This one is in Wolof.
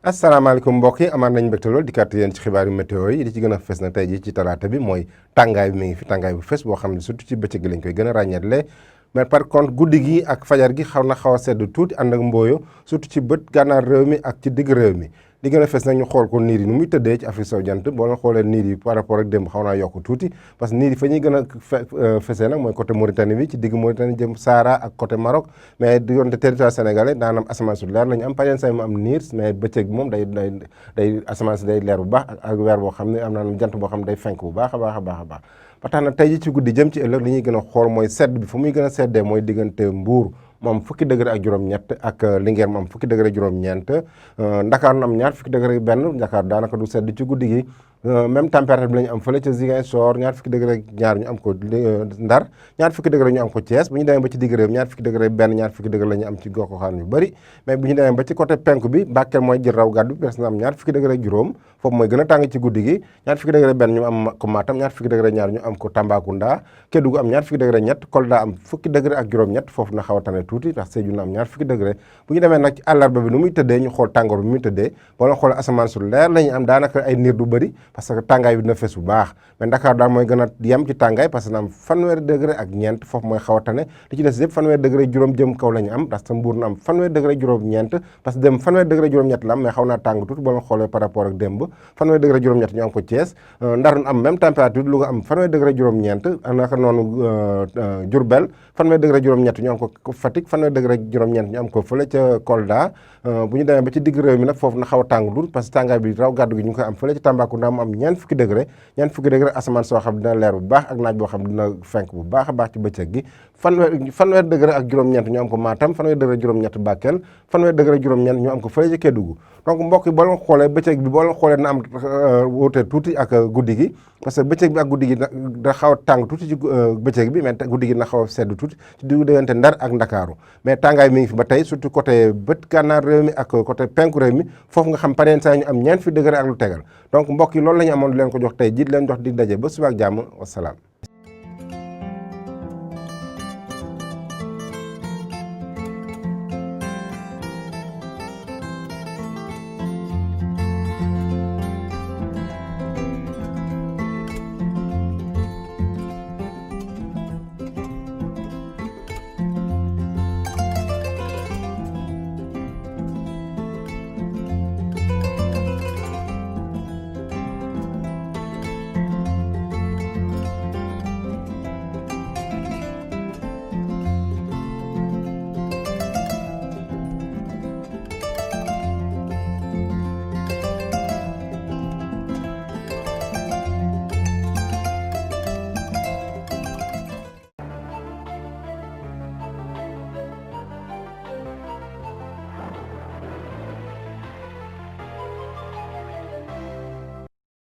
asalaamaaleykum mbokk yi amaat nañ mbégte lool dikkaat yéen ci xibaaru météo yi di ci gën a fës nag tey ji ci talaata bi mooy tàngaay bi mi ngi fi tàngaay bu fës boo xam ne surtout ci bëccëg gi lañ koy gën a ràññeetle mais par contre guddi gi ak fajar gi xaw a sedd tuuti ànd ak mbooyo surtout ci bët gànnaar réew mi ak ci digg réew mi li gën a fës nag ñu xool ko niir yi nu muy tëddee ci Afrique sowu jant boo leen xoolee niir yi par rapport ak démb xaw naa yokk tuuti parce que niir yi fa ñuy gën a fësee nag mooy côté Mauritanie bi ci digg Mauritanie jëm Sahara ak côté Maroc mais diggante territoire sénégalais daanam asamaan su leer la ñu am pareen say mu am niir mais bëccëg bi moom day asamaan si day leer bu baax ak weer boo xam ne am naa jant boo xam ne day fenk bu baax a baax a baax a baax ba tax na tey ji ci guddi jëm ci ëllëg li ñuy gën a xool mooy sedd bi fu muy gën a seddee mooy diggante Mbuur mu am fukki degré ak juróom-ñett ak Linguère mu am fukki degré juróom-ñeent Ndakaar nu am ñaar fukki degré benn Ndakaar daanaka du sedd ci guddi gi même température bi la ñu am fële ca Ziguinchor ñaar fukki degré ñaar ñu am ko Ndar ñaar fukki degré ñu am ko Thiès bu ñu demee ba ci digg réew ñaar fukki degré benn ñaar fukki degré la ñu am ci gox-goxaan yu bëri mais bu ñu demee ba ci côté penku bi Bakel mooy jël raw gàddu bi des na am ñaar fukki degré juróom foofu mooy gën a tàng ci guddi gi ñaar fukki degré benn ñu am ko Matam ñaar fukki degré ñaar ñu am ko Tambacounda Kédougou am ñaar fukki degré ñett Kolda am fukki degré ak juróom-ñett foofu na xaw a tane tuuti ndax Sédhiou na am ñaar fukki degré bu ñu demee nag ci àllarba bi nu muy tëddee ñu xool tàngoor bi muy tëddee boo la xool asamaan su leer la ñu am daanaka ay niir du bëri parce que tàngaay bi dina fes bu baax mais Dakar daal mooy gën a yem ci tàngaay parce que na am fanweeri degré ak ñeent foofu mooy xaw a tane li ci des yëpp fanweeri degré juróom jëm kaw la ñu am parce que Mbuur na am fanweeri degré juróom-ñeent parce que dem fanweeri degré juróom-ñett la am mais xaw naa tàng tuuti boo la xoolee par rapport ak démb fanweeri degré juróom-ñett ñu am ko Thiès Ndar am même température Louga am fanweeri degré juróom-ñeent naka noonu Diourbel fanweeri degré juróom-ñett ñu am ko Fatick fanweeri degré juróom-ñeent ñu am ko fële ca Kolda bu ñu demee ba ci digg réew mi nag foofu na xaw a tàng tuuti parce que tàngaay bi raw gàddu gi ñu ngi koy am fële ca Tambacounda mu am ñeent fukki degré asamaan soo xam dina leer bu baax ak naaj boo xam dina fenk bu baax a baax ci bëccëg gi fanweer degré ak juróom-ñeent ñu am ko Matam fanweer degré juróom-ñett Bakel fanweer degré juróom-ñeent ñu am ko fële ci Kédougou donc mbokk yi boo leen xoolee bëccëg bi boo leen xoolee na am wuute tuuti ak guddi gi parce que bëccëg bi ak guddi gi da xaw a tàng tuuti ci bëccëg bi mais guddi gi na xaw a sedd tuuti ci diggu diggante Ndar ak Ndakaaru mais tàngaay mi ngi fi ba tey surtout côté bët gànnaar réew mi ak côté penku réew mi foofu nga xam pareen saa ñu am ñeent fi degré ak lu tegal donc mbokk yi loolu la ñu amoon leen ko jox tey jiit leen jox di daje ba suba ak jàmm wasalaam